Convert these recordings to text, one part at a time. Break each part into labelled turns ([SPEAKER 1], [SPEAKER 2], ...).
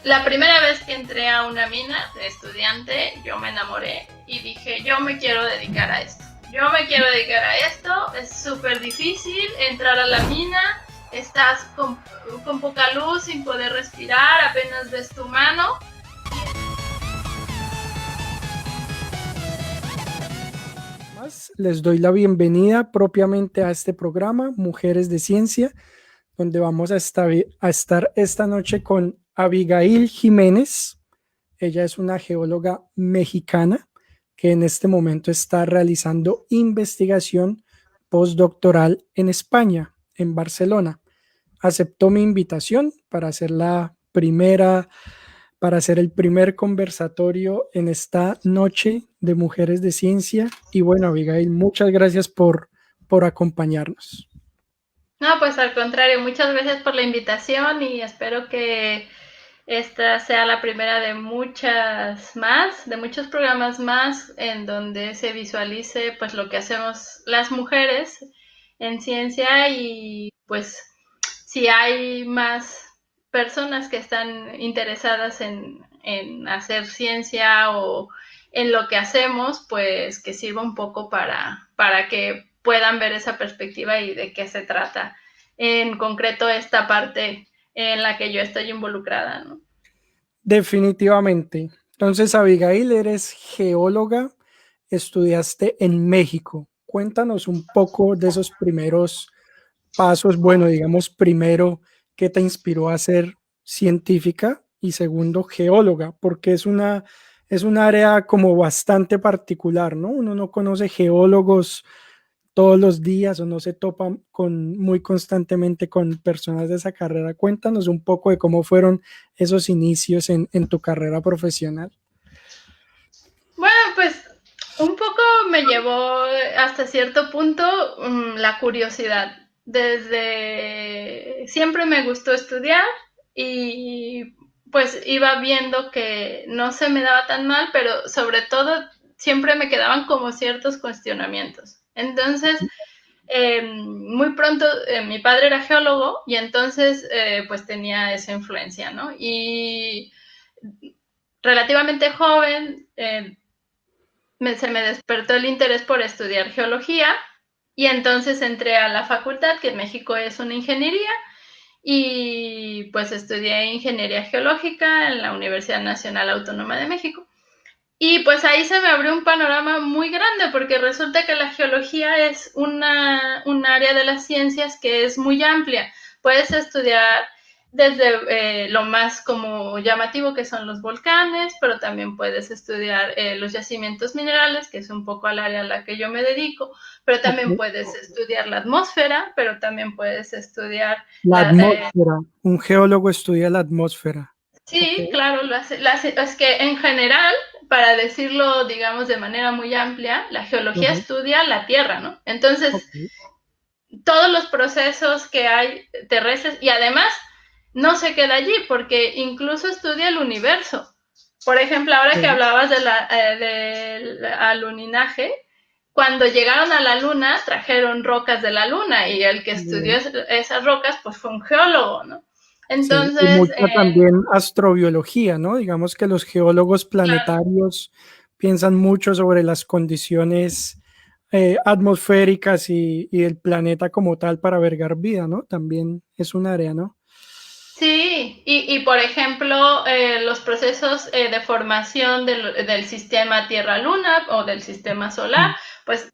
[SPEAKER 1] La primera vez que entré a una mina de estudiante, yo me enamoré y dije, yo me quiero dedicar a esto. Yo me quiero dedicar a esto, es súper difícil entrar a la mina, estás con poca luz, sin poder respirar, apenas ves tu mano.
[SPEAKER 2] Les doy la bienvenida propiamente a este programa, Mujeres de Ciencia, donde vamos a estar esta noche con Abigail Jiménez. Ella es una geóloga mexicana que en este momento está realizando investigación postdoctoral en España, en Barcelona. Aceptó mi invitación para hacer el primer conversatorio en esta noche de Mujeres de Ciencia. Y bueno, Abigail, muchas gracias por acompañarnos.
[SPEAKER 1] No, pues al contrario, muchas gracias por la invitación y espero que esta sea la primera de muchas más, de muchos programas más en donde se visualice pues lo que hacemos las mujeres en ciencia y pues si hay más personas que están interesadas en hacer ciencia o en lo que hacemos, pues que sirva un poco para que puedan ver esa perspectiva y de qué se trata en concreto esta parte en la que yo estoy involucrada, ¿no?
[SPEAKER 2] Definitivamente. Entonces, Abigail, eres geóloga, estudiaste en México. Cuéntanos un poco de esos primeros pasos. Bueno, digamos, primero, ¿qué te inspiró a ser científica? Y segundo, geóloga, porque es un área como bastante particular, ¿no? Uno no conoce geólogos todos los días o no se topa muy constantemente con personas de esa carrera. Cuéntanos un poco de cómo fueron esos inicios en tu carrera profesional.
[SPEAKER 1] Bueno, pues un poco me llevó hasta cierto punto la curiosidad. Desde siempre me gustó estudiar y pues iba viendo que no se me daba tan mal, pero sobre todo siempre me quedaban como ciertos cuestionamientos. Entonces, muy pronto mi padre era geólogo y entonces pues tenía esa influencia, ¿no? Y relativamente joven se me despertó el interés por estudiar geología y entonces entré a la facultad, que en México es una ingeniería, y pues estudié ingeniería geológica en la Universidad Nacional Autónoma de México. Y pues ahí se me abrió un panorama muy grande porque resulta que la geología es un área de las ciencias que es muy amplia. Puedes estudiar desde lo más como llamativo que son los volcanes, pero también puedes estudiar los yacimientos minerales, que es un poco al área a la que yo me dedico, pero también
[SPEAKER 2] Ok.
[SPEAKER 1] puedes estudiar la atmósfera, pero también puedes estudiar
[SPEAKER 2] La atmósfera. Un geólogo estudia la atmósfera. Ok.
[SPEAKER 1] sí, claro, es que en general, para decirlo, digamos, de manera muy amplia, la geología
[SPEAKER 2] Ajá.
[SPEAKER 1] estudia la Tierra, ¿no? Entonces,
[SPEAKER 2] Ok.
[SPEAKER 1] todos los procesos que hay terrestres, y además, no se queda allí, porque incluso estudia el universo. Por ejemplo, ahora que
[SPEAKER 2] Ok.
[SPEAKER 1] hablabas del aluninaje, cuando llegaron a la Luna, trajeron rocas de la Luna, y el que estudió
[SPEAKER 2] Bien.
[SPEAKER 1] esas rocas, pues fue un geólogo, ¿no?
[SPEAKER 2] Sí, y
[SPEAKER 1] Entonces,
[SPEAKER 2] mucha también astrobiología, ¿no? Digamos que los geólogos
[SPEAKER 1] claro,
[SPEAKER 2] planetarios piensan mucho sobre las condiciones atmosféricas y del planeta como tal para albergar vida, ¿no? También es un área, ¿no?
[SPEAKER 1] sí, por ejemplo, los procesos de formación del sistema Tierra-Luna o del sistema solar,
[SPEAKER 2] Mm.
[SPEAKER 1] pues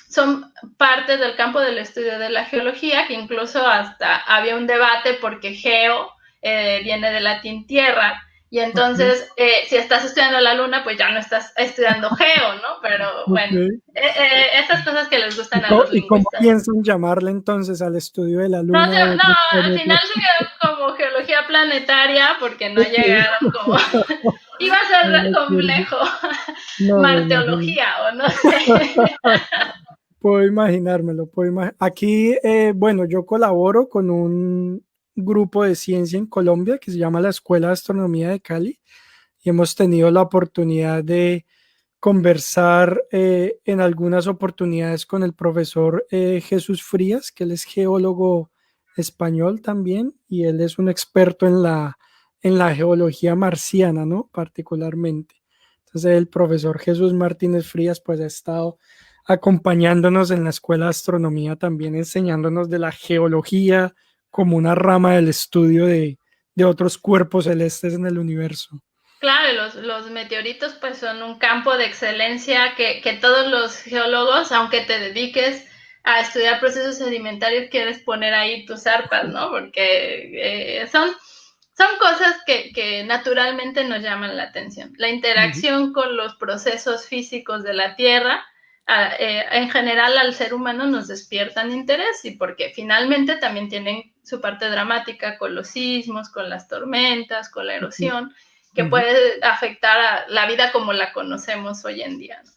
[SPEAKER 1] son parte del campo del estudio de la geología, que incluso hasta había un debate porque geo viene del latín tierra, y
[SPEAKER 2] Ok,
[SPEAKER 1] entonces si estás estudiando la luna, pues ya no estás estudiando geo, ¿no? Pero bueno,
[SPEAKER 2] ok.
[SPEAKER 1] estas cosas que les
[SPEAKER 2] ¿Y
[SPEAKER 1] gustan a los
[SPEAKER 2] y cómo
[SPEAKER 1] lingüistas.
[SPEAKER 2] piensan llamarle entonces al estudio de la
[SPEAKER 1] No,
[SPEAKER 2] Luna o de
[SPEAKER 1] no,
[SPEAKER 2] otros
[SPEAKER 1] al final
[SPEAKER 2] planetas?
[SPEAKER 1] se quedó como geología planetaria porque no
[SPEAKER 2] Ok.
[SPEAKER 1] llegaron como... Iba a
[SPEAKER 2] No
[SPEAKER 1] ser
[SPEAKER 2] me acuerdo.
[SPEAKER 1] complejo.
[SPEAKER 2] No me imagino.
[SPEAKER 1] Marteología o no sé.
[SPEAKER 2] Puedo imaginármelo, Aquí, bueno, yo colaboro con un grupo de ciencia en Colombia que se llama la Escuela de Astronomía de Cali y hemos tenido la oportunidad de conversar en algunas oportunidades con el profesor Jesús Frías, que él es geólogo español también y él es un experto en en la geología marciana, ¿no? Particularmente. Entonces el profesor Jesús Martínez Frías pues ha estado acompañándonos en la escuela de astronomía, también enseñándonos de la geología como una rama del estudio de otros cuerpos celestes en el universo.
[SPEAKER 1] Claro, los meteoritos pues son un campo de excelencia que todos los geólogos, aunque te dediques a estudiar procesos sedimentarios, quieres poner ahí tus arpas, ¿no? Porque son cosas que naturalmente nos llaman la atención. La interacción con los procesos físicos de la Tierra, en general al ser humano nos despiertan interés y porque finalmente también tienen su parte dramática con los sismos, con las tormentas, con la erosión, que puede afectar a la vida como la conocemos hoy en día, ¿no?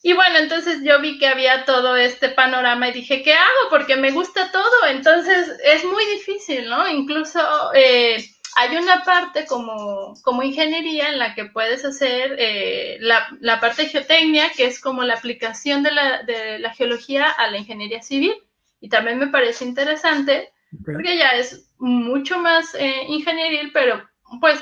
[SPEAKER 1] Y bueno, entonces yo vi que había todo este panorama y dije, ¿qué hago? Porque me gusta todo, entonces es muy difícil, ¿no? Incluso hay una parte como ingeniería en la que puedes hacer la parte de geotecnia, que es como la aplicación de la geología a la ingeniería civil. Y también me parece interesante, porque ya es mucho más ingenieril, pero pues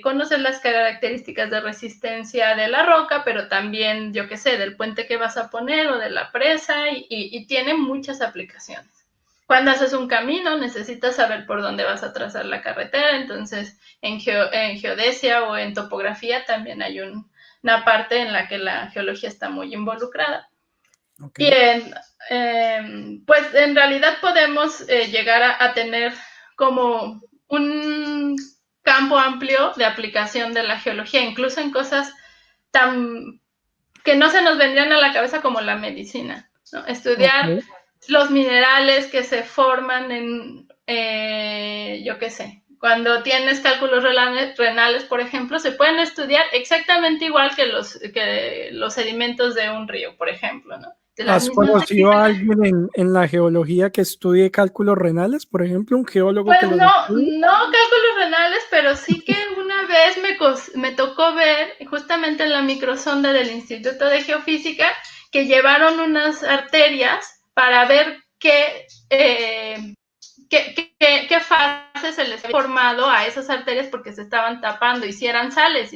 [SPEAKER 1] conocer las características de resistencia de la roca, pero también, yo qué sé, del puente que vas a poner o de la presa y tiene muchas aplicaciones. Cuando haces un camino necesitas saber por dónde vas a trazar la carretera, entonces en geodesia o en topografía también hay una parte en la que la geología está muy involucrada. Okay. Y pues en realidad podemos llegar a tener como un campo amplio de aplicación de la geología, incluso en cosas tan que no se nos vendrían a la cabeza como la medicina, ¿no? Estudiar los minerales que se forman en, yo qué sé, cuando tienes cálculos renales, por ejemplo, se pueden estudiar exactamente igual que los sedimentos de un río, por ejemplo, ¿no?
[SPEAKER 2] ¿Has conocido a alguien en la geología que estudie cálculos renales, por ejemplo, un geólogo
[SPEAKER 1] pues
[SPEAKER 2] que los
[SPEAKER 1] no,
[SPEAKER 2] estudie?
[SPEAKER 1] no cálculos renales, pero sí que una vez me tocó ver, justamente en la microsonda del Instituto de Geofísica, que llevaron unas arterias para ver qué fases se les había formado a esas arterias porque se estaban tapando. Y si eran sales,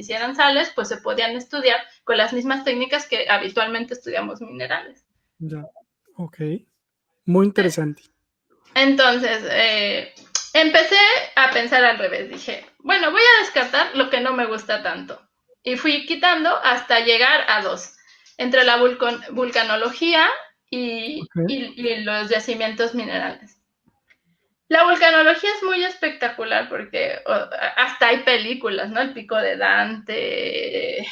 [SPEAKER 1] pues se podían estudiar con las mismas técnicas que habitualmente estudiamos minerales.
[SPEAKER 2] Ya, ok. Muy interesante.
[SPEAKER 1] Entonces, empecé a pensar al revés. Dije, bueno, voy a descartar lo que no me gusta tanto. Y fui quitando hasta llegar a dos. Entre la vulcanología y los yacimientos minerales. La vulcanología es muy espectacular porque hasta hay películas, ¿no? El Pico de Dante,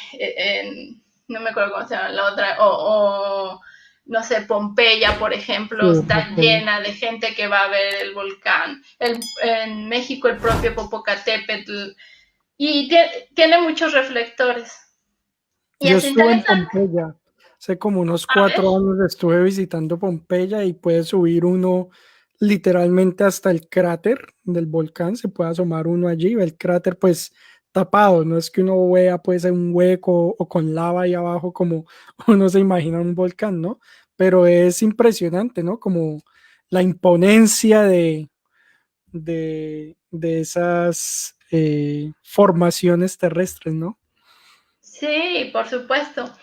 [SPEAKER 1] no me acuerdo cómo se llama la otra, o no sé, Pompeya, por ejemplo, está llena de gente que va a ver el volcán. En México el propio Popocatépetl, y tiene muchos reflectores. Y
[SPEAKER 2] Yo
[SPEAKER 1] es
[SPEAKER 2] estuve en
[SPEAKER 1] interesante.
[SPEAKER 2] Pompeya, hace como unos 4 años estuve visitando Pompeya y puede subir uno literalmente hasta el cráter del volcán, se puede asomar uno allí, ve el cráter pues tapado, no es que uno vea pues un hueco o con lava ahí abajo como uno se imagina un volcán, ¿no? Pero es impresionante, ¿no? Como la imponencia de esas formaciones terrestres, ¿no?
[SPEAKER 1] Sí, por supuesto.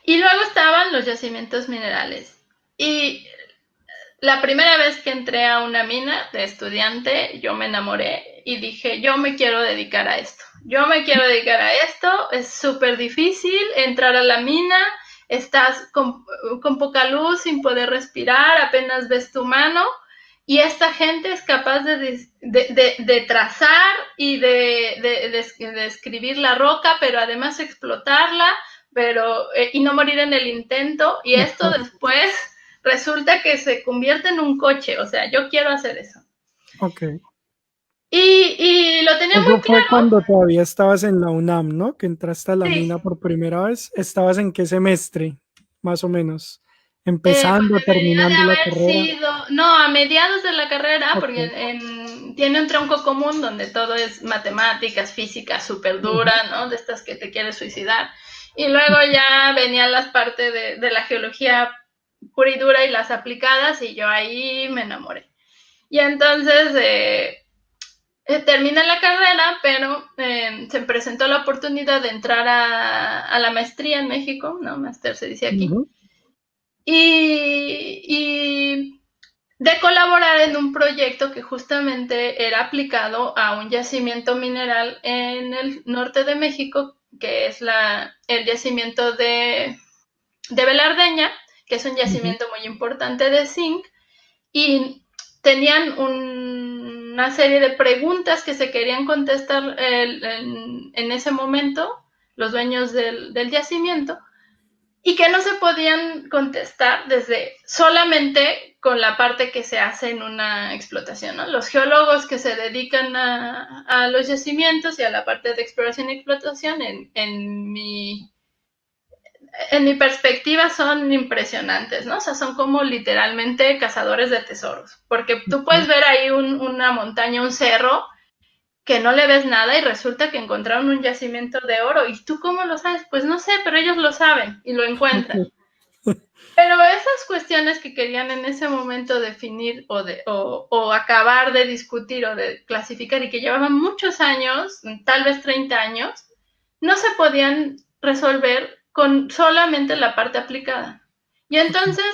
[SPEAKER 1] Y luego estaban los yacimientos minerales. Y la primera vez que entré a una mina de estudiante, yo me enamoré y dije, yo me quiero dedicar a esto. Yo me quiero dedicar a esto. Es súper difícil entrar a la mina. Estás con poca luz, sin poder respirar, apenas ves tu mano. Y esta gente es capaz de trazar y de escribir la roca, pero además explotarla, y no morir en el intento. Y esto después resulta que se convierte en un coche. O sea, yo quiero hacer eso.
[SPEAKER 2] Ok.
[SPEAKER 1] Y lo tenía muy
[SPEAKER 2] Eso fue
[SPEAKER 1] claro.
[SPEAKER 2] cuando todavía estabas en la UNAM, ¿no? Que entraste a la
[SPEAKER 1] Sí.
[SPEAKER 2] mina por primera vez. ¿Estabas en qué semestre, más o menos? ¿Empezando,
[SPEAKER 1] Pues debería de
[SPEAKER 2] terminando la
[SPEAKER 1] haber
[SPEAKER 2] carrera?
[SPEAKER 1] sido, no, a mediados de la carrera,
[SPEAKER 2] Ok.
[SPEAKER 1] porque tiene un tronco común donde todo es matemáticas, física súper dura, ¿no? De estas que te quieres suicidar. Y luego ya venían las partes de la geología pura y dura y las aplicadas, y yo ahí me enamoré. Y entonces terminé la carrera, pero se presentó la oportunidad de entrar a la maestría en México, ¿no? Máster se dice aquí. Y de colaborar en un proyecto que justamente era aplicado a un yacimiento mineral en el norte de México, que es el yacimiento de Velardeña, que es un yacimiento muy importante de zinc, y tenían una serie de preguntas que se querían contestar en ese momento los dueños del yacimiento, y que no se podían contestar desde solamente con la parte que se hace en una explotación, ¿no? Los geólogos que se dedican a los yacimientos y a la parte de exploración y explotación, en mi perspectiva, son impresionantes, ¿no? O sea, son como literalmente cazadores de tesoros, porque tú puedes ver ahí una montaña, un cerro, que no le ves nada y resulta que encontraron un yacimiento de oro. ¿Y tú cómo lo sabes? Pues no sé, pero ellos lo saben y lo encuentran. Pero esas cuestiones que querían en ese momento definir o acabar de discutir o de clasificar y que llevaban muchos años, tal vez 30 años, no se podían resolver con solamente la parte aplicada. Y entonces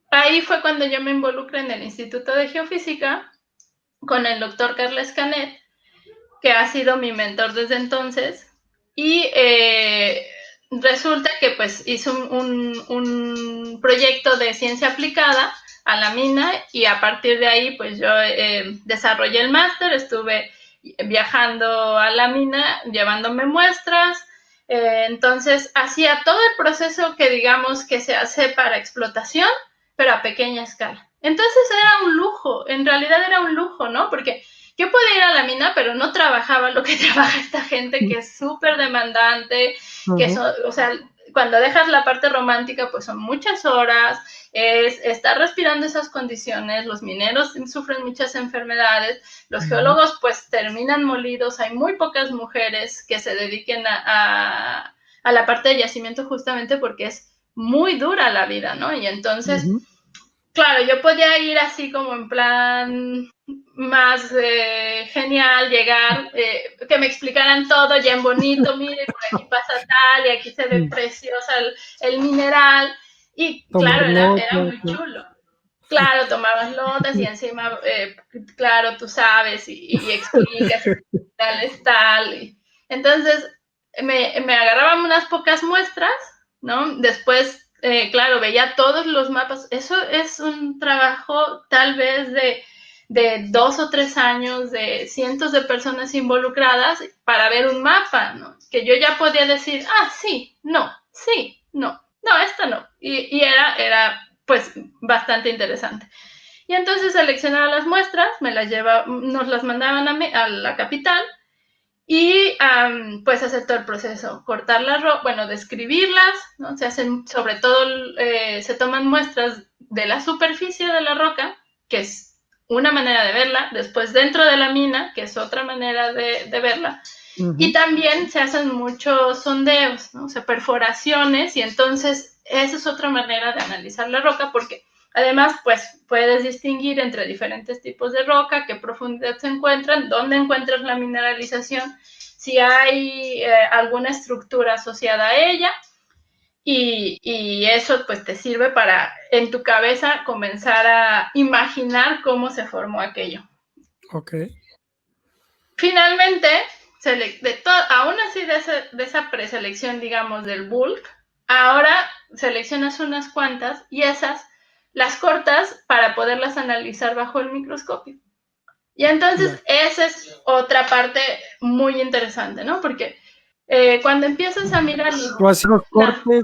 [SPEAKER 1] ahí fue cuando yo me involucré en el Instituto de Geofísica con el doctor Carles Canet, que ha sido mi mentor desde entonces, y resulta que pues hizo un proyecto de ciencia aplicada a la mina, y a partir de ahí pues yo desarrollé el máster, estuve viajando a la mina, llevándome muestras, entonces hacía todo el proceso que digamos que se hace para explotación, pero a pequeña escala. Entonces era un lujo, en realidad era un lujo, ¿no? Porque yo podía ir a la mina, pero no trabajaba lo que trabaja esta gente, que es súper demandante, que son, o sea, cuando dejas la parte romántica, pues son muchas horas, es estar respirando esas condiciones, los mineros sufren muchas enfermedades, los geólogos pues terminan molidos, hay muy pocas mujeres que se dediquen a la parte de yacimiento justamente porque es muy dura la vida, ¿no? Y entonces, claro, yo podía ir así como en plan más genial, llegar, que me explicaran todo ya en bonito, mire, por aquí pasa tal y aquí se ve preciosa el mineral, y
[SPEAKER 2] Tomar
[SPEAKER 1] claro, era
[SPEAKER 2] notas.
[SPEAKER 1] muy chulo. Claro, tomabas notas y encima, claro, tú sabes y explicas, tal es tal. Entonces, me agarraban unas pocas muestras, ¿no? Después, claro, veía todos los mapas. Eso es un trabajo tal vez de 2 o 3 años, de cientos de personas involucradas para ver un mapa, ¿no? Que yo ya podía decir, sí, no, esto no. Y era pues bastante interesante. Y entonces seleccionaba las muestras, nos las mandaban a la capital, y pues hacer todo el proceso, cortar las rocas, bueno, describirlas, ¿no? Se hacen, sobre todo, se toman muestras de la superficie de la roca, que es una manera de verla, después dentro de la mina, que es otra manera de verla, y también se hacen muchos sondeos, ¿no? O sea, perforaciones, y entonces esa es otra manera de analizar la roca, porque además, pues puedes distinguir entre diferentes tipos de roca, qué profundidad se encuentran, dónde encuentras la mineralización, si hay alguna estructura asociada a ella, y eso pues te sirve para en tu cabeza comenzar a imaginar cómo se formó aquello.
[SPEAKER 2] Ok.
[SPEAKER 1] Finalmente, aún así de esa preselección, digamos, del bulk, ahora seleccionas unas cuantas y esas las cortas para poderlas analizar bajo el microscopio. Y entonces esa es otra parte muy interesante, ¿no? Porque cuando empiezas a mirar...
[SPEAKER 2] Tú hacías los cortes,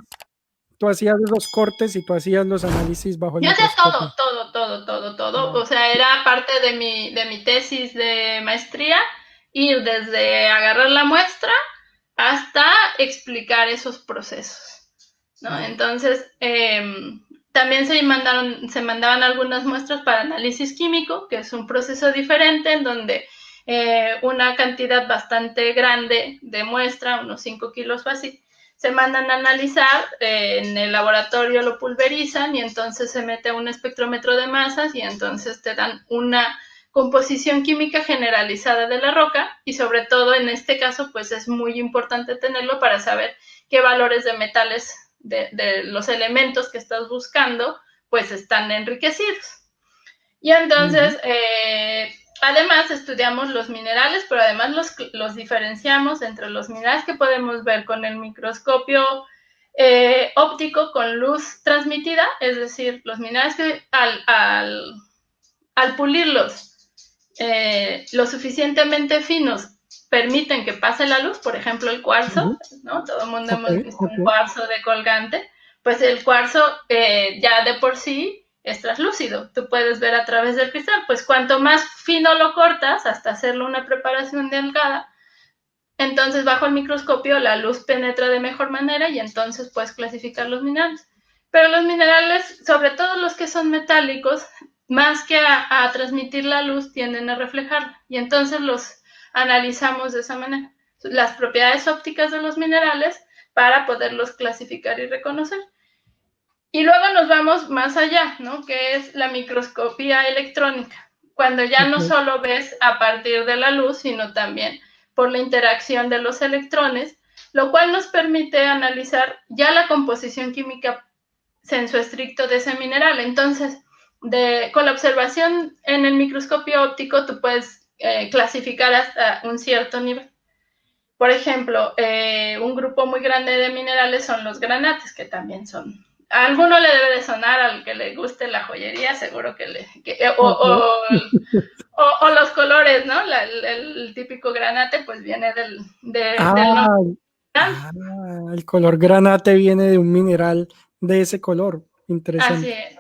[SPEAKER 2] tú hacías los cortes y tú hacías los análisis bajo el
[SPEAKER 1] Yo hacía
[SPEAKER 2] microscopio.
[SPEAKER 1] todo. O sea, era parte de mi tesis de maestría, ir desde agarrar la muestra hasta explicar esos procesos, ¿no? Entonces, también se mandaban algunas muestras para análisis químico, que es un proceso diferente en donde una cantidad bastante grande de muestra, unos 5 kilos o así, se mandan a analizar, en el laboratorio lo pulverizan y entonces se mete un espectrómetro de masas y entonces te dan una composición química generalizada de la roca, y sobre todo en este caso pues es muy importante tenerlo para saber qué valores de metales de los elementos que estás buscando pues están enriquecidos. Y entonces, además estudiamos los minerales, pero además los diferenciamos entre los minerales que podemos ver con el microscopio óptico con luz transmitida, es decir, los minerales que al pulirlos lo suficientemente finos permiten que pase la luz, por ejemplo el cuarzo, ¿no? Todo el mundo hemos visto un cuarzo de colgante, pues el cuarzo ya de por sí es translúcido, tú puedes ver a través del cristal, pues cuanto más fino lo cortas hasta hacerlo una preparación delgada, entonces bajo el microscopio la luz penetra de mejor manera y entonces puedes clasificar los minerales. Pero los minerales, sobre todo los que son metálicos, más que a transmitir la luz, tienden a reflejarla. Y entonces los analizamos de esa manera. Las propiedades ópticas de los minerales para poderlos clasificar y reconocer. Y luego nos vamos más allá, ¿no? Que es la microscopía electrónica. Cuando ya no solo ves a partir de la luz, sino también por la interacción de los electrones, lo cual nos permite analizar ya la composición química sensu estricto de ese mineral. Entonces, con la observación en el microscopio óptico, tú puedes clasificar hasta un cierto nivel. Por ejemplo, un grupo muy grande de minerales son los granates, que también son... A alguno le debe de sonar, al que le guste la joyería, seguro que le... o los colores, ¿no? El típico granate, pues viene del nombre.
[SPEAKER 2] El color granate viene de un mineral de ese color.
[SPEAKER 1] Así
[SPEAKER 2] Interesante.
[SPEAKER 1] es.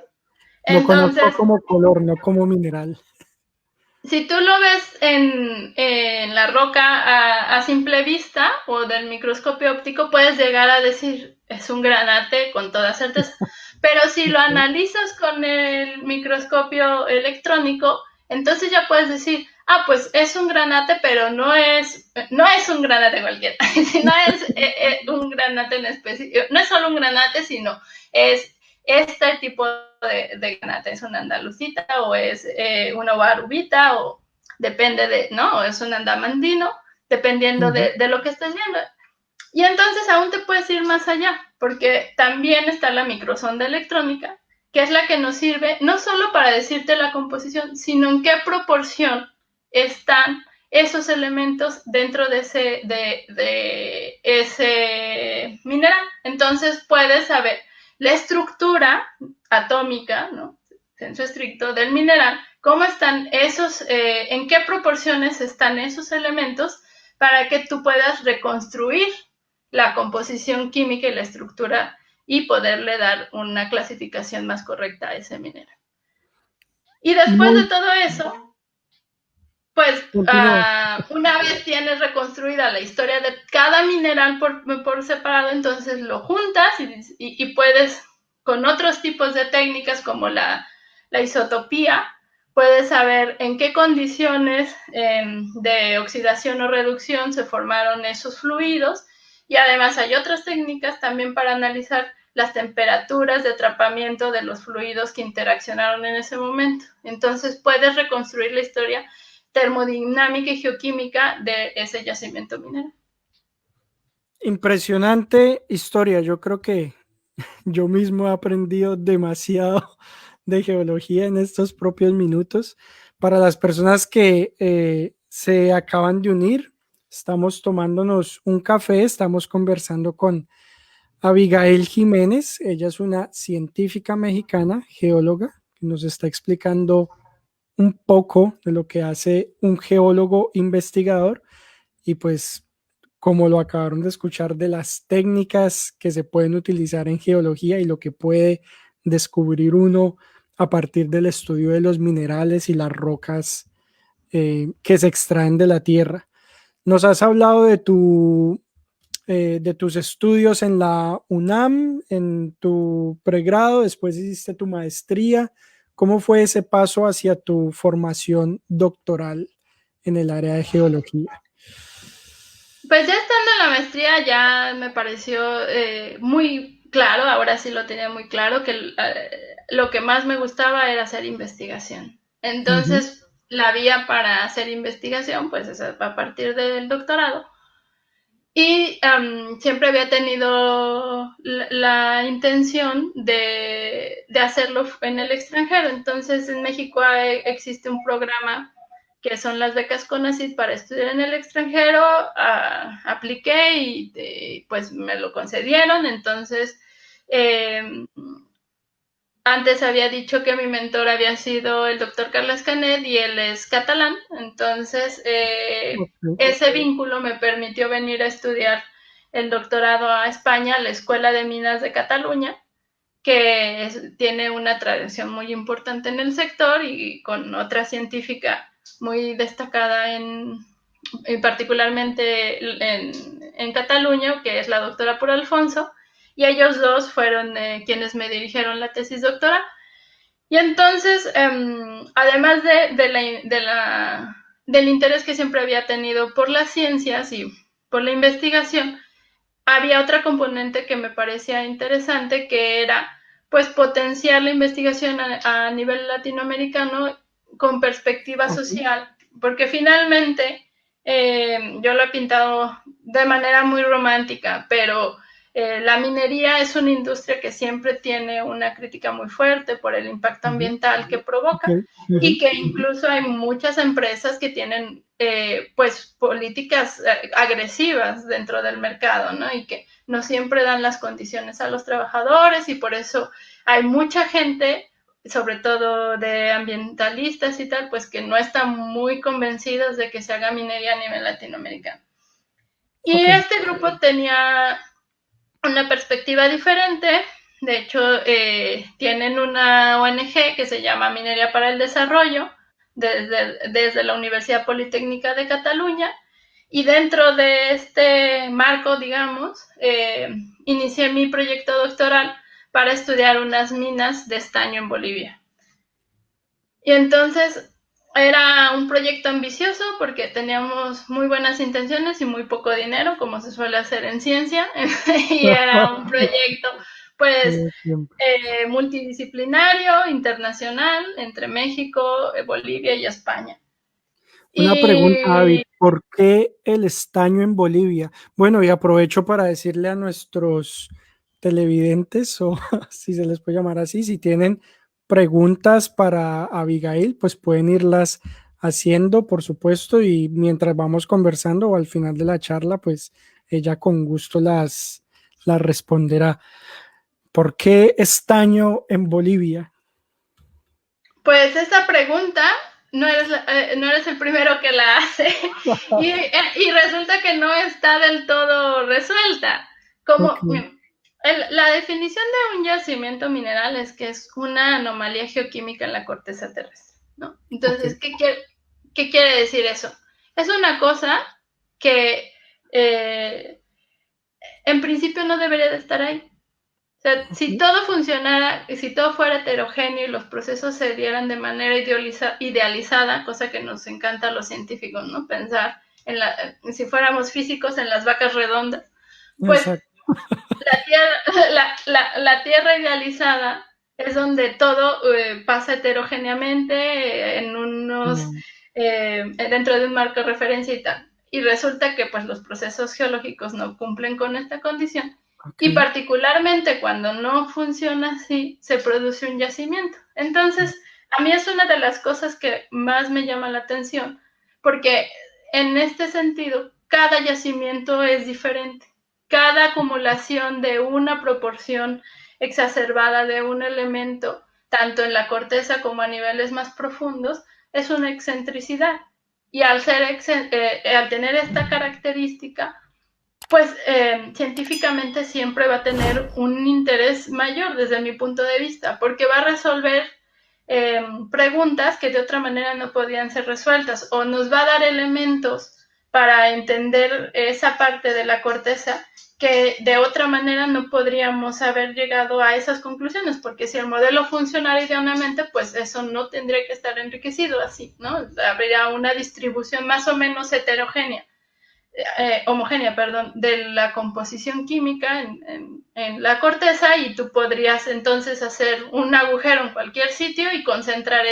[SPEAKER 2] Lo conozco
[SPEAKER 1] Entonces,
[SPEAKER 2] como color, no como mineral.
[SPEAKER 1] si tú lo ves en la roca a simple vista o del microscopio óptico, puedes llegar a decir, es un granate con toda certeza. Pero si lo analizas con el microscopio electrónico, entonces ya puedes decir, pues es un granate, pero no es un granate cualquiera. No es un granate en específico, no es solo un granate, sino es este tipo de granate, es una andalucita o es una guarubita o depende de, ¿no? O es un andamandino, dependiendo de lo que estés viendo. Y entonces aún te puedes ir más allá, porque también está la microsonda electrónica, que es la que nos sirve no solo para decirte la composición, sino en qué proporción están esos elementos dentro de ese mineral. Entonces puedes saber la estructura atómica, ¿no? Senso estricto del mineral, cómo están esos, en qué proporciones están esos elementos para que tú puedas reconstruir la composición química y la estructura y poderle dar una clasificación más correcta a ese mineral. Y después de
[SPEAKER 2] Muy,
[SPEAKER 1] todo eso, pues
[SPEAKER 2] continúa.
[SPEAKER 1] una vez tienes reconstruida la historia de cada mineral por separado, entonces lo juntas y puedes, con otros tipos de técnicas como la isotopía, puedes saber en qué condiciones de oxidación o reducción se formaron esos fluidos, y además hay otras técnicas también para analizar las temperaturas de atrapamiento de los fluidos que interaccionaron en ese momento. Entonces puedes reconstruir la historia termodinámica y geoquímica de ese yacimiento minero.
[SPEAKER 2] Impresionante historia. Yo creo que yo mismo he aprendido demasiado de geología en estos propios minutos. Para las personas que se acaban de unir, estamos tomándonos un café, estamos conversando con Abigail Jiménez. Ella es una científica mexicana, geóloga, que nos está explicando un poco de lo que hace un geólogo investigador y pues como lo acabaron de escuchar, de las técnicas que se pueden utilizar en geología y lo que puede descubrir uno a partir del estudio de los minerales y las rocas que se extraen de la tierra. Nos has hablado de tus estudios en la UNAM, en tu pregrado, después hiciste tu maestría. ¿Cómo fue ese paso hacia tu formación doctoral en el área de geología?
[SPEAKER 1] Pues ya estando en la maestría ya me pareció muy claro, ahora sí lo tenía muy claro, que lo que más me gustaba era hacer investigación.
[SPEAKER 2] Ujú.
[SPEAKER 1] Entonces, la vía para hacer investigación, pues es a partir del doctorado. Y siempre había tenido la intención de hacerlo en el extranjero. Entonces, en México existe un programa que son las becas CONACYT para estudiar en el extranjero. Apliqué y pues me lo concedieron. Entonces, antes había dicho que mi mentor había sido el doctor Carles Canet y él es catalán. Entonces, ese vínculo me permitió venir a estudiar el doctorado a España, a la Escuela de Minas de Cataluña, que tiene una tradición muy importante en el sector y con otra científica muy destacada particularmente en Cataluña, que es la doctora Pura Alfonso, y ellos dos fueron quienes me dirigieron la tesis doctoral. Y entonces, además del interés que siempre había tenido por las ciencias y por la investigación, había otra componente que me parecía interesante, que era pues potenciar la investigación a nivel latinoamericano con perspectiva social, porque finalmente yo lo he pintado de manera muy romántica, pero la minería es una industria que siempre tiene una crítica muy fuerte por el impacto ambiental que provoca, y que incluso hay muchas empresas que tienen pues políticas agresivas dentro del mercado, ¿no? Y que no siempre dan las condiciones a los trabajadores, y por eso hay mucha gente, sobre todo de ambientalistas y tal, pues que no están muy convencidos de que se haga minería a nivel latinoamericano. Y este grupo tenía una perspectiva diferente. De hecho, tienen una ONG que se llama Minería para el Desarrollo, desde la Universidad Politécnica de Cataluña, y dentro de este marco, digamos, inicié mi proyecto doctoral para estudiar unas minas de estaño en Bolivia. Y entonces era un proyecto ambicioso porque teníamos muy buenas intenciones y muy poco dinero, como se suele hacer en ciencia, y era un proyecto pues multidisciplinario, internacional, entre México, Bolivia y España.
[SPEAKER 2] Una pregunta, David, ¿por qué el estaño en Bolivia? Bueno, y aprovecho para decirle a nuestros televidentes, o si se les puede llamar así, si tienen preguntas para Abigail, pues pueden irlas haciendo, por supuesto, y mientras vamos conversando o al final de la charla, pues ella con gusto las responderá. ¿Por qué estaño en Bolivia?
[SPEAKER 1] Pues esta pregunta no eres el primero que la hace, y resulta que no está del todo resuelta. La definición de un yacimiento mineral es que es una anomalía geoquímica en la corteza terrestre, ¿no? Entonces, ¿qué quiere decir eso? Es una cosa que en principio no debería de estar ahí. O sea, si todo funcionara, si todo fuera heterogéneo y los procesos se dieran de manera idealizada, cosa que nos encanta a los científicos, ¿no? Pensar si fuéramos físicos, en las vacas redondas, pues la tierra idealizada es donde todo pasa heterogéneamente dentro de un marco de referencia y tal. Y resulta que pues los procesos geológicos no cumplen con esta condición. Y particularmente cuando no funciona así, se produce un yacimiento. Entonces, a mí es una de las cosas que más me llama la atención, porque en este sentido, cada yacimiento es diferente. Cada acumulación de una proporción exacerbada de un elemento, tanto en la corteza como a niveles más profundos, es una excentricidad. Y al tener esta característica, pues científicamente siempre va a tener un interés mayor desde mi punto de vista, porque va a resolver preguntas que de otra manera no podían ser resueltas, o nos va a dar elementos para entender esa parte de la corteza que de otra manera no podríamos haber llegado a esas conclusiones, porque si el modelo funcionara idealmente, pues eso no tendría que estar enriquecido así, ¿no? Habría una distribución más o menos homogénea, de la composición química en la corteza, y tú podrías entonces hacer un agujero en cualquier sitio y concentrar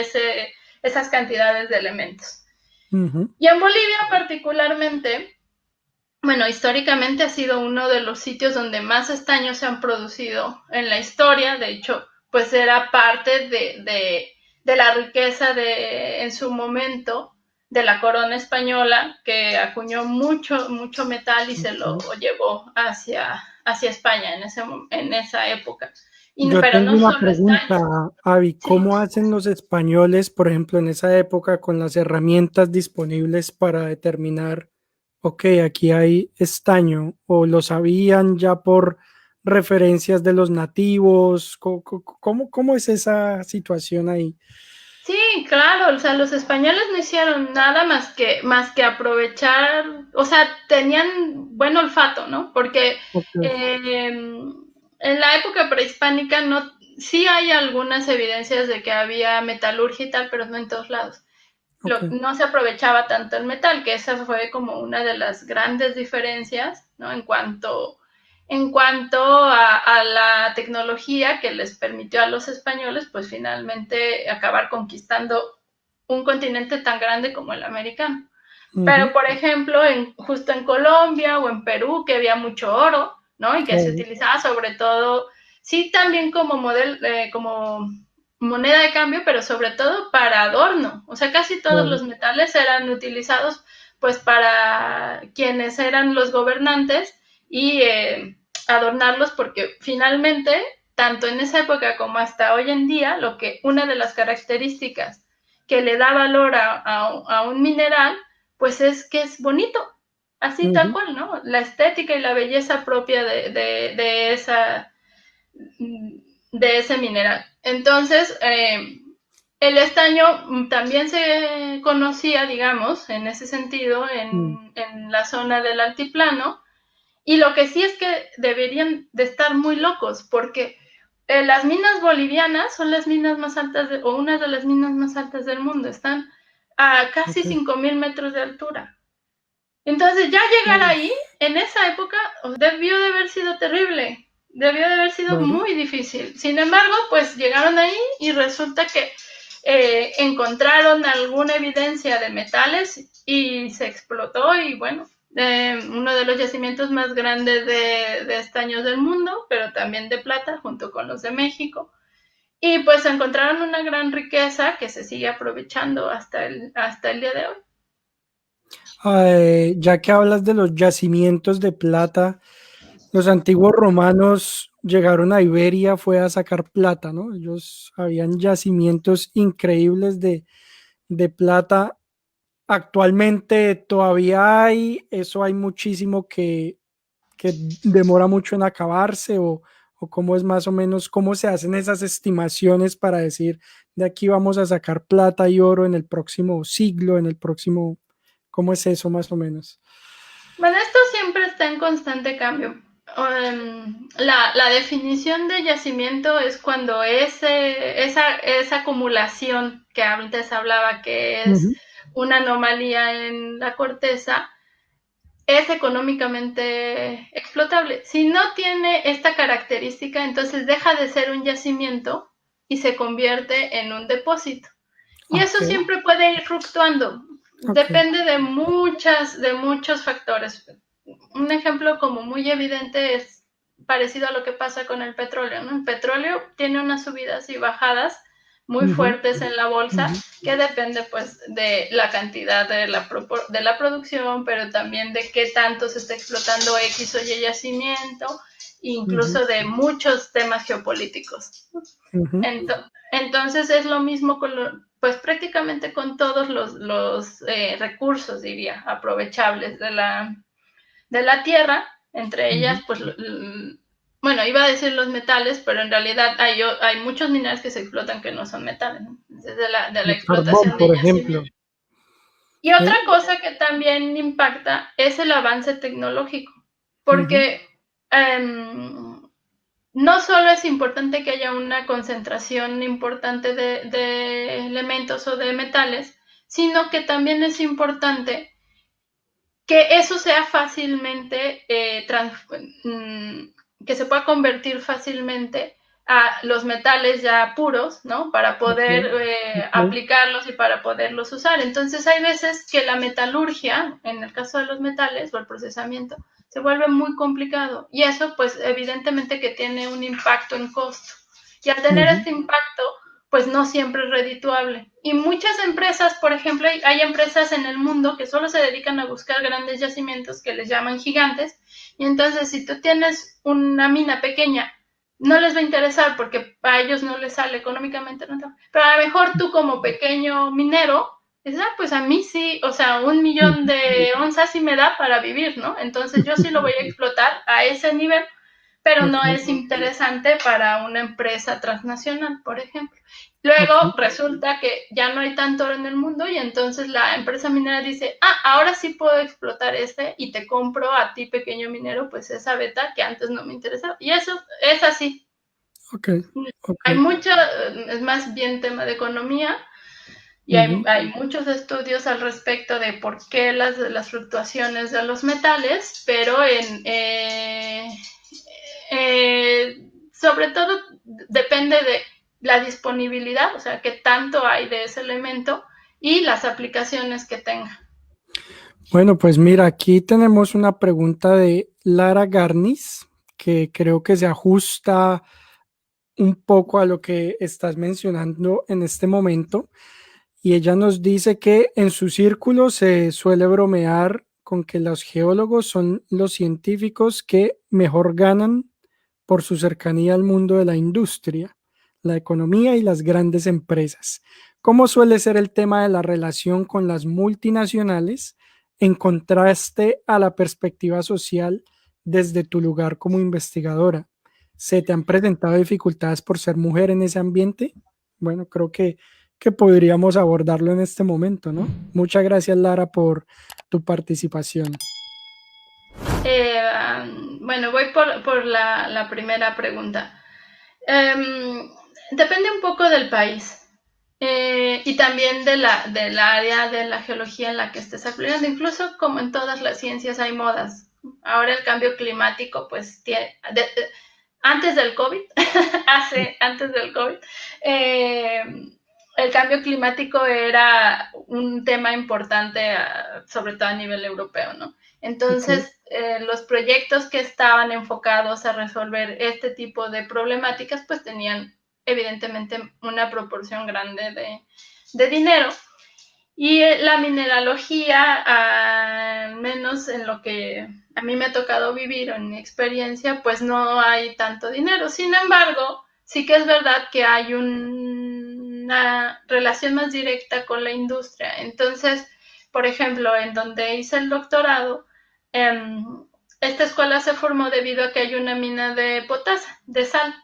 [SPEAKER 1] esas cantidades de elementos.
[SPEAKER 2] Ujú.
[SPEAKER 1] Y en Bolivia particularmente, bueno, históricamente ha sido uno de los sitios donde más estaños se han producido en la historia. De hecho, pues era parte de la riqueza en su momento de la corona española, que acuñó mucho metal y se lo
[SPEAKER 2] Ok.
[SPEAKER 1] llevó hacia España en esa época.
[SPEAKER 2] Yo
[SPEAKER 1] Pero
[SPEAKER 2] tengo
[SPEAKER 1] no
[SPEAKER 2] una
[SPEAKER 1] solo
[SPEAKER 2] pregunta,
[SPEAKER 1] estaño.
[SPEAKER 2] Avi.
[SPEAKER 1] Sí.
[SPEAKER 2] ¿Cómo hacen los españoles, por ejemplo, en esa época con las herramientas disponibles para determinar, ok, aquí hay estaño, o lo sabían ya por referencias de los nativos? ¿Cómo es esa situación ahí?
[SPEAKER 1] Sí, claro, o sea, los españoles no hicieron nada más que aprovechar, o sea, tenían buen olfato, ¿no? Porque
[SPEAKER 2] Ok,
[SPEAKER 1] en la época prehispánica no, sí hay algunas evidencias de que había metalurgia y tal, pero no en todos lados.
[SPEAKER 2] ok.
[SPEAKER 1] No se aprovechaba tanto el metal, que esa fue como una de las grandes diferencias, ¿no? En cuanto a la tecnología que les permitió a los españoles, pues finalmente acabar conquistando un continente tan grande como el americano. Pero,
[SPEAKER 2] Ujú.
[SPEAKER 1] por ejemplo, justo en Colombia o en Perú, que había mucho oro, ¿no? Y que se
[SPEAKER 2] Claro.
[SPEAKER 1] utilizaba sobre todo, sí, también como moneda de cambio, pero sobre todo para adorno. O sea, casi todos
[SPEAKER 2] Claro.
[SPEAKER 1] los metales eran utilizados pues para quienes eran los gobernantes y adornarlos, porque finalmente, tanto en esa época como hasta hoy en día, una de las características que le da valor a un mineral pues es que es bonito, así tal
[SPEAKER 2] Ujú.
[SPEAKER 1] cual, ¿no? La estética y la belleza propia de ese mineral. Entonces, el estaño también se conocía, digamos, en ese sentido,
[SPEAKER 2] Mm.
[SPEAKER 1] en la zona del altiplano, y lo que sí es que deberían de estar muy locos, porque las minas bolivianas son las minas más altas, o una de las minas más altas del mundo, están a casi
[SPEAKER 2] Ok.
[SPEAKER 1] 5,000 metros de altura. Entonces ya llegar ahí,
[SPEAKER 2] Uf,
[SPEAKER 1] en esa época, debió de haber sido terrible, debió de haber sido
[SPEAKER 2] claro.
[SPEAKER 1] muy difícil. Sin embargo, pues llegaron ahí y resulta que encontraron alguna evidencia de metales y se explotó y bueno, uno de los yacimientos más grandes de estaños del mundo, pero también de plata, junto con los de México. Y pues encontraron una gran riqueza que se sigue aprovechando hasta el día de hoy.
[SPEAKER 2] Ya que hablas de los yacimientos de plata, los antiguos romanos llegaron a Iberia, fue a sacar plata, ¿no? Ellos habían yacimientos increíbles de plata. Actualmente todavía hay, eso hay muchísimo que demora mucho en acabarse o cómo es más o menos, cómo se hacen esas estimaciones para decir de aquí vamos a sacar plata y oro en el próximo siglo, en el próximo, ¿cómo es eso más o menos?
[SPEAKER 1] Bueno, esto siempre está en constante cambio. La definición de yacimiento es cuando esa acumulación que antes hablaba, que es
[SPEAKER 2] Ujú.
[SPEAKER 1] una anomalía en la corteza, es económicamente explotable. Si no tiene esta característica, entonces deja de ser un yacimiento y se convierte en un depósito. Y eso
[SPEAKER 2] Ok,
[SPEAKER 1] siempre puede ir fluctuando.
[SPEAKER 2] ok.
[SPEAKER 1] Depende de muchos factores. Un ejemplo como muy evidente es parecido a lo que pasa con el petróleo, ¿no? El petróleo tiene unas subidas y bajadas muy
[SPEAKER 2] Ujú,
[SPEAKER 1] fuertes en la bolsa,
[SPEAKER 2] ujú,
[SPEAKER 1] que depende pues de la cantidad de la producción, pero también de qué tanto se está explotando X o Y yacimiento,
[SPEAKER 2] ujú,
[SPEAKER 1] incluso de muchos temas geopolíticos.
[SPEAKER 2] ujú.
[SPEAKER 1] Entonces es lo mismo pues prácticamente con todos los recursos, diría, aprovechables de la tierra, entre ellas,
[SPEAKER 2] Ujú.
[SPEAKER 1] pues, bueno, iba a decir los metales, pero en realidad hay muchos minerales que se explotan que no son metales, ¿no? Desde la
[SPEAKER 2] El carbón,
[SPEAKER 1] explotación de
[SPEAKER 2] por ejemplo.
[SPEAKER 1] yacimientos. Y otra
[SPEAKER 2] ¿Eh?
[SPEAKER 1] cosa que también impacta es el avance tecnológico,
[SPEAKER 2] Ujú.
[SPEAKER 1] porque no solo es importante que haya una concentración importante de elementos o de metales, sino que también es importante que eso sea fácilmente, que se pueda convertir fácilmente a los metales ya puros, ¿no? Para poder
[SPEAKER 2] Ok, ok.
[SPEAKER 1] aplicarlos y para poderlos usar. Entonces hay veces que la metalurgia, en el caso de los metales o el procesamiento, se vuelve muy complicado y eso pues evidentemente que tiene un impacto en costo. Y al tener
[SPEAKER 2] Ujú.
[SPEAKER 1] este impacto, pues no siempre es redituable. Y muchas empresas, por ejemplo, hay empresas en el mundo que solo se dedican a buscar grandes yacimientos que les llaman gigantes. Y entonces, si tú tienes una mina pequeña, no les va a interesar porque a ellos no les sale económicamente rentable. Pero a lo mejor tú como pequeño minero, dices, ah, pues a mí sí, o sea, 1 millón de onzas sí me da para vivir, ¿no? Entonces yo sí lo voy a explotar a ese nivel, pero
[SPEAKER 2] Ok,
[SPEAKER 1] no es interesante para una empresa transnacional, por ejemplo.
[SPEAKER 2] ok.
[SPEAKER 1] Luego resulta que ya no hay tanto oro en el mundo y entonces la empresa minera dice, ah, ahora sí puedo explotar este y te compro a ti, pequeño minero, pues esa beta que antes no me interesaba. Y eso es así.
[SPEAKER 2] Ok, ok.
[SPEAKER 1] Hay mucho, es más bien tema de economía y
[SPEAKER 2] Ujú.
[SPEAKER 1] hay muchos estudios al respecto de por qué las fluctuaciones de los metales, pero sobre todo depende de la disponibilidad, o sea, qué tanto hay de ese elemento y las aplicaciones que tenga.
[SPEAKER 2] Bueno, pues mira, aquí tenemos una pregunta de Lara Garnis que creo que se ajusta un poco a lo que estás mencionando en este momento. Y ella nos dice que en su círculo se suele bromear con que los geólogos son los científicos que mejor ganan por su cercanía al mundo de la industria, la economía y las grandes empresas. ¿Cómo suele ser el tema de la relación con las multinacionales en contraste a la perspectiva social desde tu lugar como investigadora? ¿Se te han presentado dificultades por ser mujer en ese ambiente? Bueno, creo que podríamos abordarlo en este momento, ¿no? Muchas gracias, Lara, por tu participación.
[SPEAKER 1] Bueno, voy por la primera pregunta. Depende un poco del país y también del área de la geología en la que estés aplicando. Incluso como en todas las ciencias hay modas. Ahora el cambio climático, pues antes del COVID, antes del COVID, eh, el cambio climático era un tema importante, sobre todo a nivel europeo, ¿no?
[SPEAKER 2] Ok,
[SPEAKER 1] Entonces, los proyectos que estaban enfocados a resolver este tipo de problemáticas, pues tenían evidentemente una proporción grande de dinero. Y la mineralogía, al menos en lo que a mí me ha tocado vivir en mi experiencia, pues no hay tanto dinero. Sin embargo, sí que es verdad que hay una relación más directa con la industria. Entonces, por ejemplo, en donde hice el doctorado, eh, esta escuela se formó debido a que hay una mina de potasa, de sal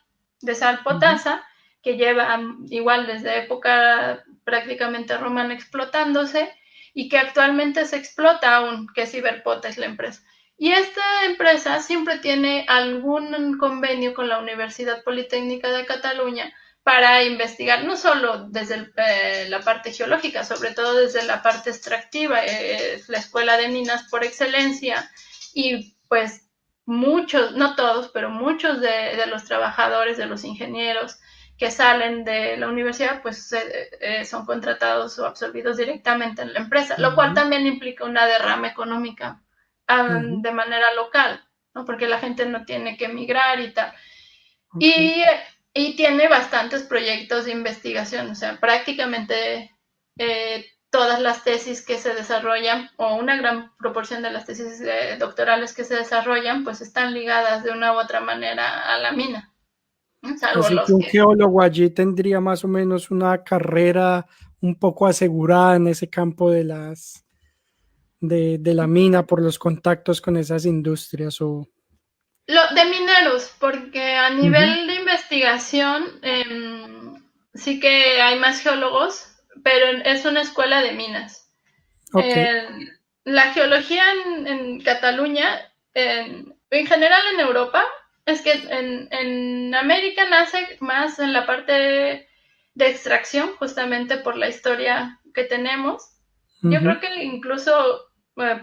[SPEAKER 2] ujú,
[SPEAKER 1] potasa, que lleva igual desde época prácticamente romana explotándose y que actualmente se explota aún, que es Iberpota, es la empresa. Y esta empresa siempre tiene algún convenio con la Universidad Politécnica de Cataluña para investigar no solo desde la parte geológica, sobre todo desde la parte extractiva, es la escuela de minas por excelencia y pues muchos, no todos, pero muchos de los trabajadores, de los ingenieros que salen de la universidad, pues son contratados o absorbidos directamente en la empresa, lo cual
[SPEAKER 2] ujú,
[SPEAKER 1] también implica una derrama económica
[SPEAKER 2] ujú.
[SPEAKER 1] de manera local, ¿no? Porque la gente no tiene que emigrar y tal.
[SPEAKER 2] Ok.
[SPEAKER 1] Y, y tiene bastantes proyectos de investigación, o sea, prácticamente todas las tesis que se desarrollan, o una gran proporción de las tesis doctorales que se desarrollan, pues están ligadas de una u otra manera a la mina, ¿no? Salvo
[SPEAKER 2] Así que
[SPEAKER 1] los
[SPEAKER 2] un
[SPEAKER 1] que
[SPEAKER 2] geólogo allí tendría más o menos una carrera un poco asegurada en ese campo de de la mina por los contactos con esas industrias o
[SPEAKER 1] de mineros, porque a
[SPEAKER 2] Ujú.
[SPEAKER 1] nivel de investigación sí que hay más geólogos, pero es una escuela de minas.
[SPEAKER 2] Ok.
[SPEAKER 1] Eh, la geología en Cataluña, en general en Europa, es que en América nace más en la parte de extracción, justamente por la historia que tenemos. Yo
[SPEAKER 2] Ujú.
[SPEAKER 1] creo que incluso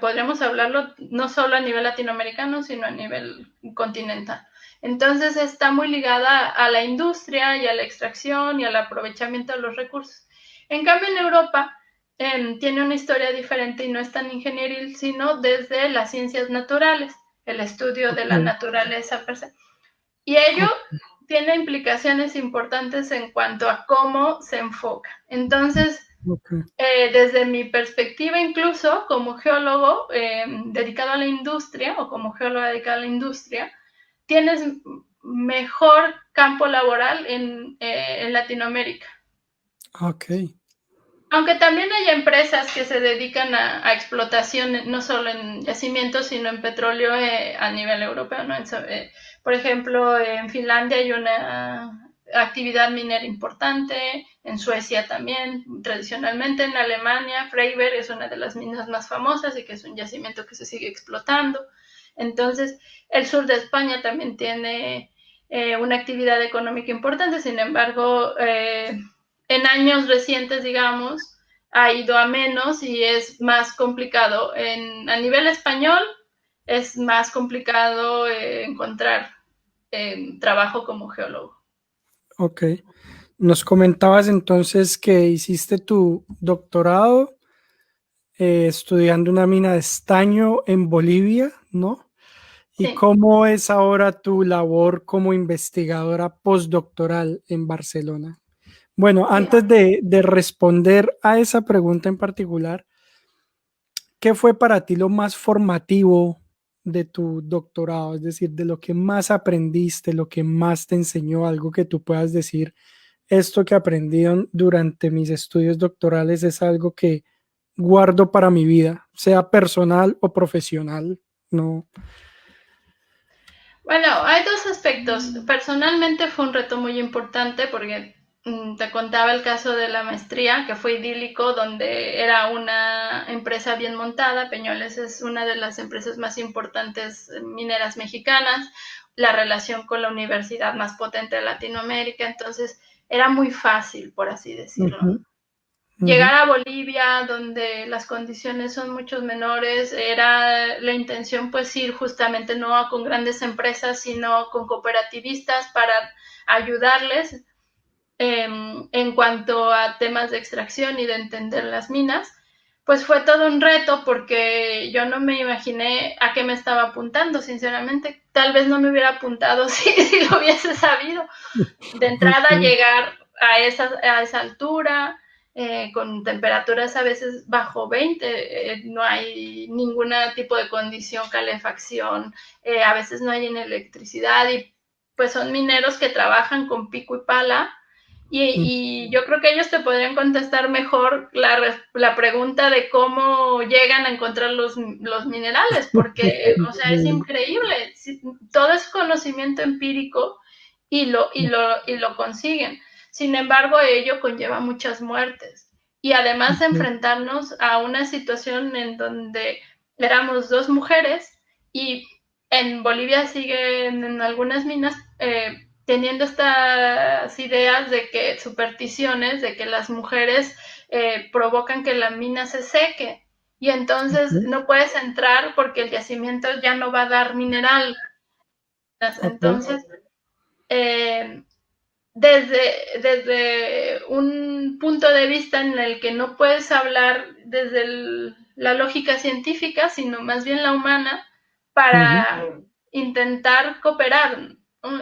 [SPEAKER 1] podríamos hablarlo no solo a nivel latinoamericano, sino a nivel continental. Entonces está muy ligada a la industria y a la extracción y al aprovechamiento de los recursos. En cambio, en Europa tiene una historia diferente y no es tan ingenieril, sino desde las ciencias naturales, el estudio de la naturaleza per se. Y ello tiene implicaciones importantes en cuanto a cómo se enfoca. Entonces, desde mi perspectiva, incluso como geólogo dedicado a la industria o como geóloga dedicada a la industria, tienes mejor campo laboral en Latinoamérica.
[SPEAKER 2] Ok.
[SPEAKER 1] Aunque también hay empresas que se dedican a explotación, no solo en yacimientos, sino en petróleo a nivel europeo, ¿no? Por ejemplo, en Finlandia hay una actividad minera importante, en Suecia también, tradicionalmente, en Alemania, Freiberg es una de las minas más famosas y que es un yacimiento que se sigue explotando. Entonces, el sur de España también tiene una actividad económica importante, sin embargo, en años recientes, digamos, ha ido a menos y es más complicado. A nivel español es más complicado encontrar trabajo como geólogo.
[SPEAKER 2] Ok. Nos comentabas entonces que hiciste tu doctorado estudiando una mina de estaño en Bolivia, ¿no? ¿Y
[SPEAKER 1] Sí.
[SPEAKER 2] cómo es ahora tu labor como investigadora postdoctoral en Barcelona? Bueno,
[SPEAKER 1] Sí.
[SPEAKER 2] antes de responder a esa pregunta en particular, ¿qué fue para ti lo más formativo de tu doctorado? Es decir, de lo que más aprendiste, lo que más te enseñó, algo que tú puedas decir, esto que aprendí durante mis estudios doctorales es algo que guardo para mi vida, sea personal o profesional, ¿no?
[SPEAKER 1] Bueno, hay dos aspectos. Personalmente fue un reto muy importante porque te contaba el caso de la maestría, que fue idílico, donde era una empresa bien montada. Peñoles es una de las empresas más importantes mineras mexicanas, la relación con la universidad más potente de Latinoamérica, entonces era muy fácil, por así decirlo.
[SPEAKER 2] Ujú, ujú,
[SPEAKER 1] Llegar a Bolivia, donde las condiciones son mucho menores, era la intención pues ir justamente no con grandes empresas, sino con cooperativistas para ayudarles en cuanto a temas de extracción y de entender las minas. Pues fue todo un reto porque yo no me imaginé a qué me estaba apuntando, sinceramente. Tal vez no me hubiera apuntado si lo hubiese sabido. De entrada,
[SPEAKER 2] ok,
[SPEAKER 1] llegar a esa altura, con temperaturas a veces bajo 20, no hay ningún tipo de condición, calefacción, a veces no hay electricidad y pues son mineros que trabajan con pico y pala y yo creo que ellos te podrían contestar mejor la pregunta de cómo llegan a encontrar los minerales, porque, o sea, es increíble, todo es conocimiento empírico y lo consiguen. Sin embargo, ello conlleva muchas muertes. Y además enfrentarnos a una situación en donde éramos dos mujeres y en Bolivia siguen en algunas minas teniendo estas ideas de que, supersticiones, de que las mujeres provocan que la mina se seque y entonces no puedes entrar porque el yacimiento ya no va a dar mineral.
[SPEAKER 2] ok,
[SPEAKER 1] Entonces, eh, desde un punto de vista en el que no puedes hablar desde la lógica científica, sino más bien la humana,
[SPEAKER 2] ujú,
[SPEAKER 1] para intentar cooperar.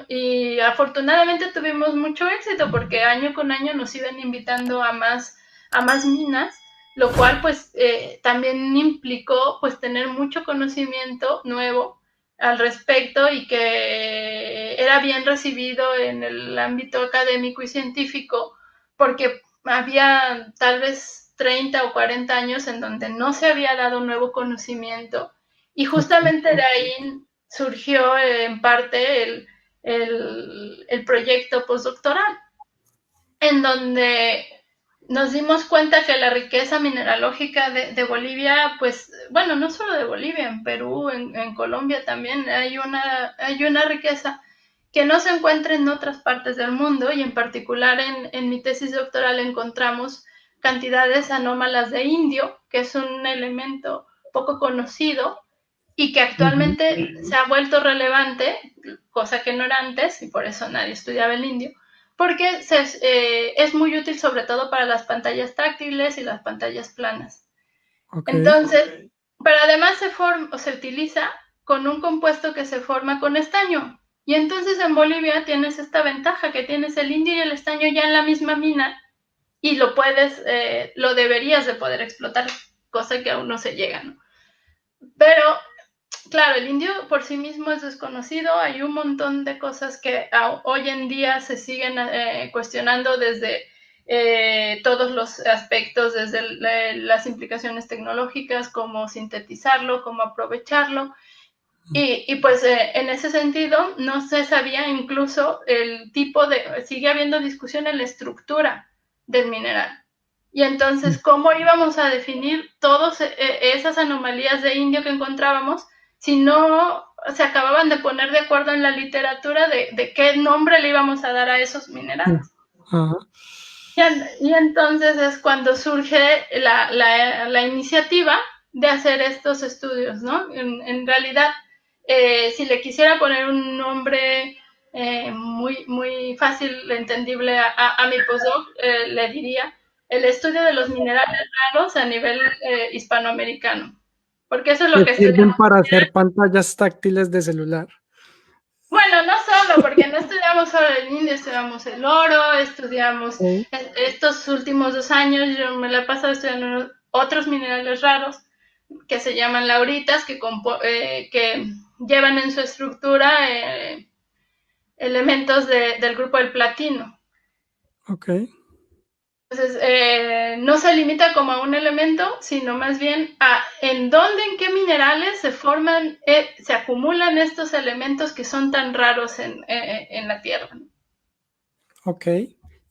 [SPEAKER 1] Y afortunadamente tuvimos mucho éxito porque año con año nos iban invitando a más minas, lo cual pues también implicó pues tener mucho conocimiento nuevo al respecto y que era bien recibido en el ámbito académico y científico porque había tal vez 30 o 40 años en donde no se había dado nuevo conocimiento y
[SPEAKER 2] ok,
[SPEAKER 1] justamente de ahí surgió en parte el proyecto postdoctoral, en donde nos dimos cuenta que la riqueza mineralógica de Bolivia, pues, bueno, no solo de Bolivia, en Perú, en Colombia también hay una riqueza que no se encuentra en otras partes del mundo y en particular en mi tesis doctoral encontramos cantidades anómalas de indio, que es un elemento poco conocido y que actualmente se ha vuelto relevante, cosa que no era antes, y por eso nadie estudiaba el indio, porque es muy útil sobre todo para las pantallas táctiles y las pantallas planas.
[SPEAKER 2] Ok.
[SPEAKER 1] Entonces, pero además se utiliza con un compuesto que se forma con estaño. Y entonces en Bolivia tienes esta ventaja, que tienes el indio y el estaño ya en la misma mina y lo deberías de poder explotar, cosa que aún no se llega, ¿no? Pero claro, el indio por sí mismo es desconocido, hay un montón de cosas que hoy en día se siguen cuestionando desde todos los aspectos, desde las implicaciones tecnológicas, cómo sintetizarlo, cómo aprovecharlo. Y pues en ese sentido no se sabía incluso sigue habiendo discusión en la estructura del mineral. Y entonces, ¿cómo íbamos a definir todas esas anomalías de indio que encontrábamos si no se acababan de poner de acuerdo en la literatura de qué nombre le íbamos a dar a esos minerales?
[SPEAKER 2] Ajá.
[SPEAKER 1] Y entonces es cuando surge la iniciativa de hacer estos estudios, ¿no? En realidad, si le quisiera poner un nombre muy fácil, entendible a mi postdoc, le diría el estudio de los minerales raros a nivel hispanoamericano, porque eso es lo
[SPEAKER 2] Que
[SPEAKER 1] que
[SPEAKER 2] sirven
[SPEAKER 1] estudiamos.
[SPEAKER 2] para hacer pantallas táctiles de celular.
[SPEAKER 1] Bueno, no solo, porque no estudiamos solo el indio, estudiamos el oro, estudiamos
[SPEAKER 2] Sí.
[SPEAKER 1] estos últimos 2 años, yo me la he pasado estudiando otros minerales raros que se llaman lauritas, que llevan en su estructura elementos del grupo del platino.
[SPEAKER 2] Ok.
[SPEAKER 1] Entonces, no se limita como a un elemento, sino más bien a en qué minerales se forman, se acumulan estos elementos que son tan raros en la Tierra.
[SPEAKER 2] Ok.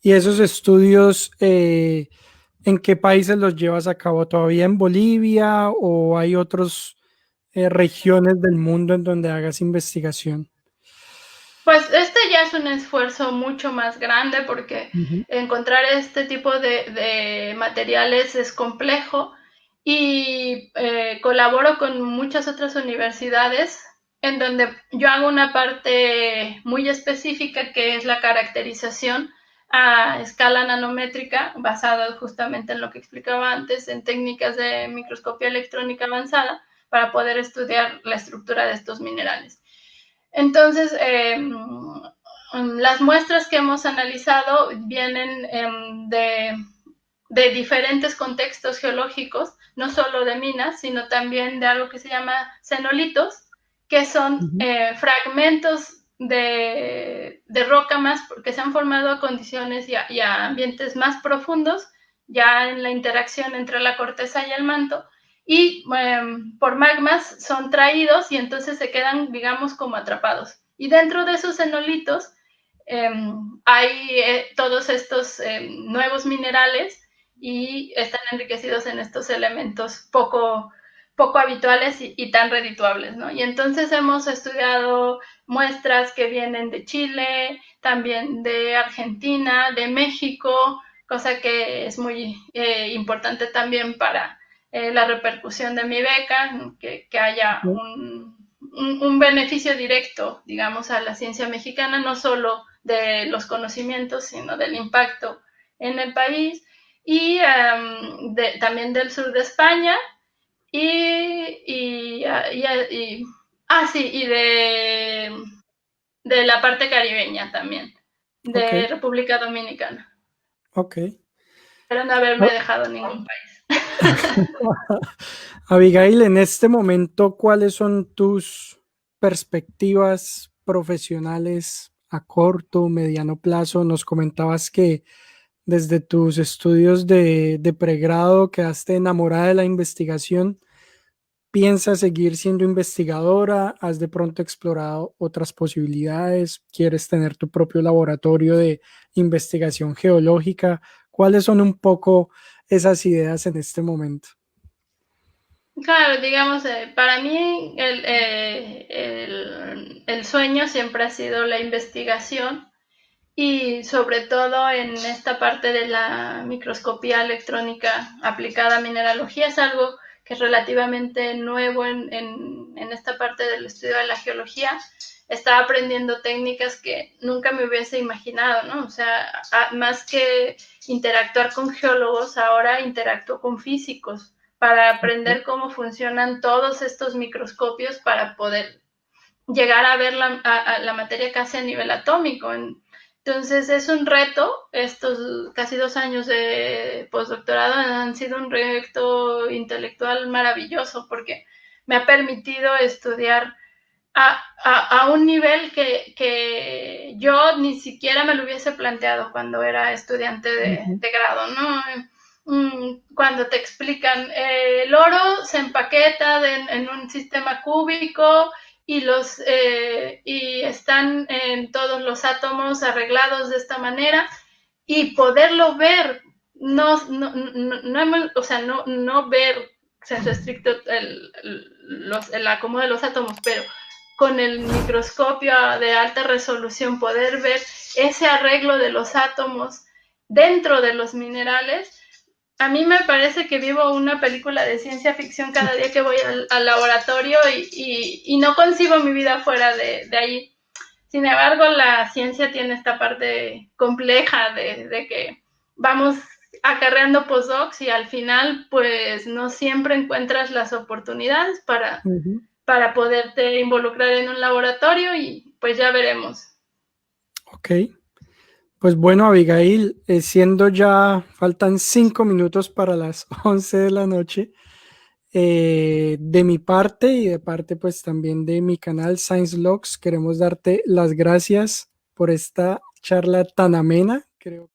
[SPEAKER 2] ¿Y esos estudios, en qué países los llevas a cabo? ¿Todavía en Bolivia o hay otras regiones del mundo en donde hagas investigación?
[SPEAKER 1] Pues este ya es un esfuerzo mucho más grande porque
[SPEAKER 2] Ujú.
[SPEAKER 1] encontrar este tipo de materiales es complejo y colaboro con muchas otras universidades en donde yo hago una parte muy específica que es la caracterización a escala nanométrica basada justamente en lo que explicaba antes en técnicas de microscopía electrónica avanzada para poder estudiar la estructura de estos minerales. Entonces, las muestras que hemos analizado vienen de diferentes contextos geológicos, no solo de minas, sino también de algo que se llama cenolitos, que son
[SPEAKER 2] Ujú.
[SPEAKER 1] fragmentos de roca que se han formado a condiciones y a ambientes más profundos, ya en la interacción entre la corteza y el manto, y por magmas son traídos y entonces se quedan, digamos, como atrapados. Y dentro de esos cenolitos hay todos estos nuevos minerales y están enriquecidos en estos elementos poco habituales y tan redituables, ¿no? Y entonces hemos estudiado muestras que vienen de Chile, también de Argentina, de México, cosa que es muy importante también para la repercusión de mi beca, que haya
[SPEAKER 2] Sí.
[SPEAKER 1] un beneficio directo, digamos, a la ciencia mexicana, no solo de los conocimientos, sino del impacto en el país, y también del sur de España, sí, y de la parte caribeña también,
[SPEAKER 2] Ok,
[SPEAKER 1] de República Dominicana.
[SPEAKER 2] ok.
[SPEAKER 1] Espero no haberme dejado ningún país.
[SPEAKER 2] Abigail, en este momento, ¿cuáles son tus perspectivas profesionales a corto, mediano plazo? Nos comentabas que desde tus estudios de pregrado quedaste enamorada de la investigación. ¿Piensas seguir siendo investigadora? ¿Has de pronto explorado otras posibilidades? ¿Quieres tener tu propio laboratorio de investigación geológica? ¿Cuáles son un poco esas ideas en este momento?
[SPEAKER 1] Claro, digamos, para mí el sueño siempre ha sido la investigación y sobre todo en esta parte de la microscopía electrónica aplicada a mineralogía es algo que es relativamente nuevo en esta parte del estudio de la geología, estaba aprendiendo técnicas que nunca me hubiese imaginado, ¿no? O sea, más que interactuar con geólogos, ahora interactúo con físicos para aprender cómo funcionan todos estos microscopios para poder llegar a ver la materia casi a nivel atómico. Entonces es un reto, estos casi 2 años de postdoctorado han sido un reto intelectual maravilloso porque me ha permitido estudiar a un nivel que yo ni siquiera me lo hubiese planteado cuando era estudiante de grado, ¿no? Cuando te explican, el oro se empaqueta en un sistema cúbico y están en todos los átomos arreglados de esta manera y poderlo ver, o sea, no ver senso estricto el acomodo de los átomos, pero con el microscopio de alta resolución poder ver ese arreglo de los átomos dentro de los minerales. A mí me parece que vivo una película de ciencia ficción cada día que voy al laboratorio y no concibo mi vida fuera de ahí. Sin embargo, la ciencia tiene esta parte compleja de que vamos acarreando postdocs y al final pues no siempre encuentras las oportunidades para poderte involucrar en un laboratorio y pues ya veremos.
[SPEAKER 2] Ok. Pues bueno, Abigail, siendo ya, faltan 5 minutos para las 11 de la noche, de mi parte y de parte pues también de mi canal Science Logs, queremos darte las gracias por esta charla tan amena. Creo